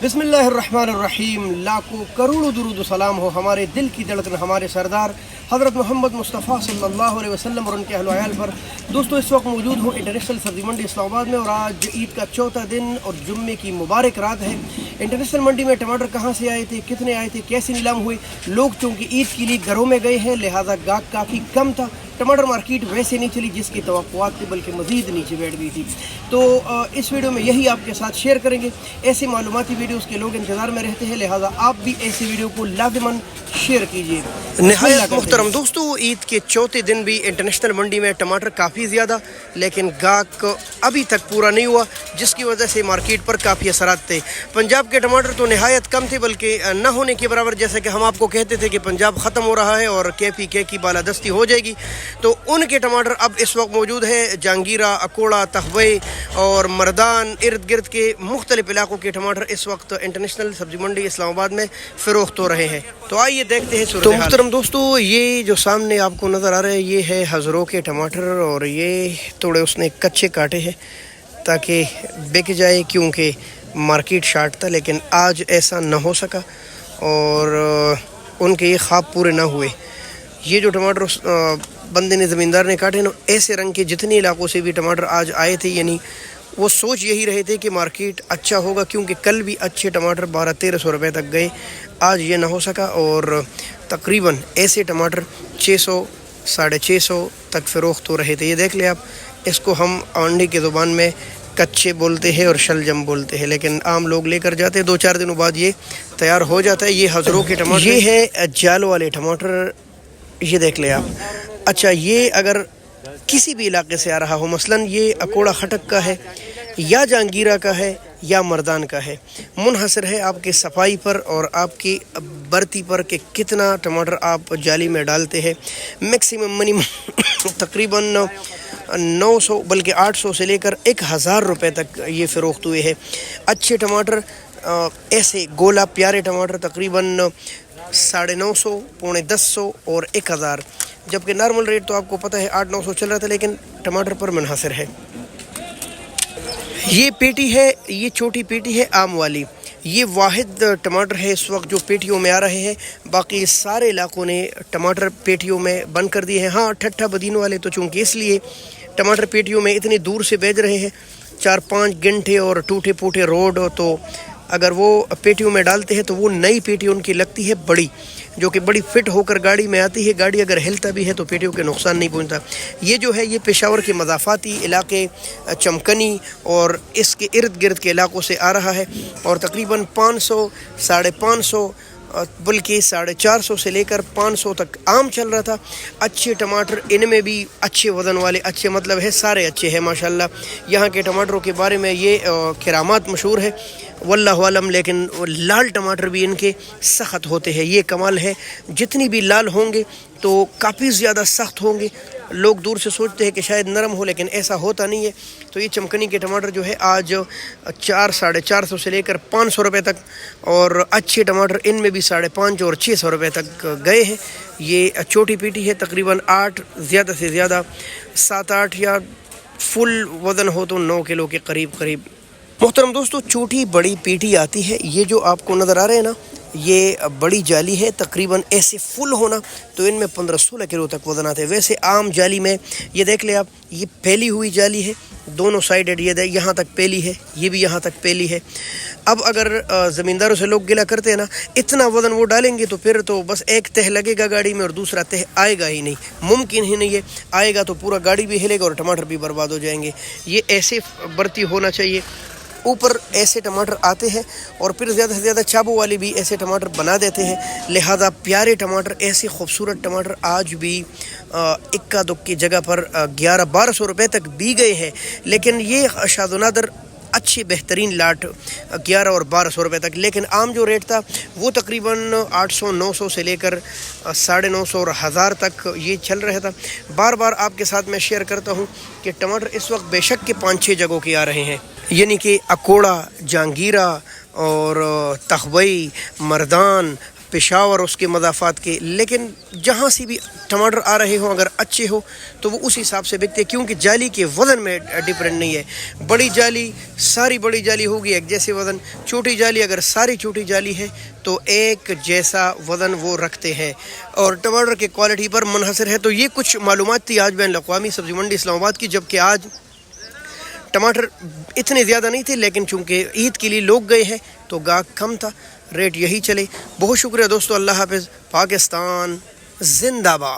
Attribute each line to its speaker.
Speaker 1: बिस्मिल्लाहिर्रहमानिर्रहीम। लाखों करोड़ों दुरूद सलाम हो हमारे दिल की धड़कन हमारे सरदार हज़रत मोहम्मद मुस्तफ़ा सल्लल्लाहु अलैहि वसल्लम और उनके अहल वयाल पर। दोस्तों, इस वक्त मौजूद हूँ इंटरनेशनल सब्ज़ी मंडी इस्लामाबाद में और आज ईद का चौथा दिन और जुम्मे की मुबारक रात है। इंटरनेशनल मंडी में टमाटर कहाँ से आए थे, कितने आए थे, कैसे नीलाम हुए। लोग चूँकि ईद के लिए घरों में गए हैं, लिहाजा गाहक काफ़ी कम था। टमाटर मार्केट वैसे नहीं चली जिसकी तवक्कुआत थी, बल्कि मज़ीद नीचे बैठ गई थी। तो इस वीडियो में यही आपके साथ शेयर करेंगे। ऐसे मालूमाती वीडियोस के लोग इंतज़ार में रहते हैं, लिहाजा आप भी ऐसी वीडियो को लाज़िमन शेयर कीजिए। निहायत मुहतरम दोस्तों, ईद के चौथे दिन भी इंटरनेशनल मंडी में टमाटर काफ़ी ज़्यादा, लेकिन गाहक अभी तक पूरा नहीं हुआ, जिसकी वजह से मार्केट पर काफ़ी असरात थे। पंजाब के टमाटर तो निहायत कम थे, बल्कि न होने के बराबर। जैसे कि हम आपको कहते थे कि पंजाब ख़त्म हो रहा है और KPK की बालादस्ती हो जाएगी, तो उनके टमाटर अब इस वक्त मौजूद है। जहांगीरा, अकोड़ा, तखबई और मर्दान, इर्द गिर्द के मुख्तलिफ इलाकों के टमाटर इस वक्त इंटरनेशनल सब्ज़ी मंडी इस्लामाबाद में फ़रोख्त हो रहे हैं। तो आइए देखते हैं। तो मुहतरम दोस्तों, ये जो सामने आपको नज़र आ रहे हैं, ये है हज़रों के टमाटर और ये थोड़े उसने कच्चे काटे हैं ताकि बिक जाए, क्योंकि मार्केट शार्ट था। लेकिन आज ऐसा न हो सका और उनके ये ख्वाब पूरे ना हुए। ये जो टमाटर बंदे ने, ज़मींदार ने काटे ना, ऐसे रंग के जितने इलाकों से भी टमाटर आज आए थे, यानी वो सोच यही रहे थे कि मार्केट अच्छा होगा, क्योंकि कल भी अच्छे टमाटर 1200-1300 रुपये तक गए। आज ये ना हो सका और तकरीबन ऐसे टमाटर 600-650 तक फ़रोख्त हो रहे थे। ये देख ले आप, इसको हम आंडी की ज़ुबान में कच्चे बोलते हैं और शलजम बोलते हैं, लेकिन आम लोग लेकर जाते हैं। 2-4 दिनों बाद ये तैयार हो जाता है। ये हज़रों के टमाटर, ये है जाल वाले टमाटर, ये देख ले आप। अच्छा, ये अगर किसी भी इलाके से आ रहा हो, मसलन ये अकोड़ा खटक का है या जहांगीरा का है या मर्दान का है, मुनहसर है आपकी सफाई पर और आपकी बर्ती पर कि कितना टमाटर आप जाली में डालते हैं। मैक्सिमम मिनिमम तकरीबन 900 बल्कि 800 से लेकर 1000 रुपये तक ये फ़रोख्त हुए हैं। अच्छे टमाटर, ऐसे गोला प्यारे टमाटर तकरीबन 950, 950 और 1000, जबकि नॉर्मल रेट तो आपको पता है 800-900 चल रहा था, लेकिन टमाटर पर मुनहसर है। ये पेटी है, ये छोटी पेटी है आम वाली। ये वाहिद टमाटर है इस वक्त जो पेटियों में आ रहे हैं। बाकी सारे इलाकों ने टमाटर पेटियों में बंद कर दिए हैं। हाँ, ठट्ठा बदीनों वाले तो चूँकि इसलिए टमाटर पेटियों में इतनी दूर से भेज रहे हैं, 4-5 घंटे और टूटे फूटे रोड, तो अगर वो पेटियों में डालते हैं तो वो नई पेटी उनकी लगती है बड़ी, जो कि बड़ी फिट होकर गाड़ी में आती है। गाड़ी अगर हिलता भी है तो पेटियों के नुकसान नहीं पहुंचता। ये जो है, ये पेशावर के मज़ाफ़ाती इलाके, चमकनी और इसके इर्द गिर्द के इलाकों से आ रहा है और तकरीबन 500, 550 बल्कि 450 से लेकर 500 तक आम चल रहा था। अच्छे टमाटर, इनमें भी अच्छे वज़न वाले, अच्छे मतलब है सारे अच्छे हैं माशाल्लाह। यहाँ के टमाटरों के बारे में ये किरामात मशहूर है, वल्लाहु आलम। लेकिन लाल टमाटर भी इनके सख्त होते हैं, ये कमाल है। जितनी भी लाल होंगे तो काफ़ी ज़्यादा सख्त होंगे। लोग दूर से सोचते हैं कि शायद नरम हो, लेकिन ऐसा होता नहीं है। तो ये चमकनी के टमाटर जो है आज 400-450 से लेकर 500 रुपये तक, और अच्छे टमाटर इनमें भी 550 और 600 रुपये तक गए हैं। ये छोटी पेटी है, तकरीबन 8, ज़्यादा से ज़्यादा 7-8, या फुल वज़न हो तो 9 किलो के करीब। मुहतरम दोस्तों, छोटी बड़ी पेटी आती है। ये जो आपको नज़र आ रहे हैं ना, ये बड़ी जाली है। तकरीबन ऐसे फुल होना तो इनमें 15-16 किलो तक वज़न आते हैं। वैसे आम जाली में ये देख ले आप, ये फैली हुई जाली है, दोनों साइडेड। ये यहाँ तक पेली है, ये भी यहाँ तक पेली है। अब अगर ज़मींदारों से लोग गिला करते हैं ना, इतना वज़न वो डालेंगे तो फिर तो बस एक तह लगेगा गाड़ी में और दूसरा तह आएगा ही नहीं, मुमकिन ही नहीं है। आएगा तो पूरा गाड़ी भी हिलेगा और टमाटर भी बर्बाद हो जाएंगे। ये ऐसे बर्ती होना चाहिए। ऊपर ऐसे टमाटर आते हैं और फिर ज़्यादा से ज़्यादा चाबू वाले भी ऐसे टमाटर बना देते हैं। लिहाजा प्यारे टमाटर, ऐसे खूबसूरत टमाटर आज भी इक्का दुक्की जगह पर 1100-1200 रुपये तक भी गए हैं। लेकिन ये शादुनादर अच्छी बेहतरीन लाट 11 और 1200 रुपये तक। लेकिन आम जो रेट था वो तकरीबन 800-900 से लेकर 950 और 1000 तक ये चल रहा था। बार बार आपके साथ मैं शेयर करता हूँ कि टमाटर इस वक्त बेशक के 5-6 जगहों के आ रहे हैं, यानी कि अकोड़ा, जहांगीरा और तखबई, मर्दान, پشاور اس کے مضافات کے، لیکن جہاں سے بھی ٹماٹر آ رہے ہوں اگر اچھے ہو تو وہ اس حساب سے بکتے، کیونکہ جالی کے وزن میں ڈپرینٹ نہیں ہے۔ بڑی جالی، ساری بڑی جالی ہوگی ایک جیسے وزن، چھوٹی جالی اگر ساری چھوٹی جالی ہے تو ایک جیسا وزن وہ رکھتے ہیں، اور ٹماٹر کے کوالٹی پر منحصر ہے۔ تو یہ کچھ معلومات تھی آج بین الاقوامی سبزی منڈی اسلام آباد کی، جبکہ آج ٹماٹر اتنے زیادہ نہیں تھے، لیکن چونکہ عید کے لیے لوگ گئے ہیں تو گاہک کم تھا، ریٹ یہی چلے۔ بہت شکریہ دوستو، اللہ حافظ، پاکستان زندہ باد۔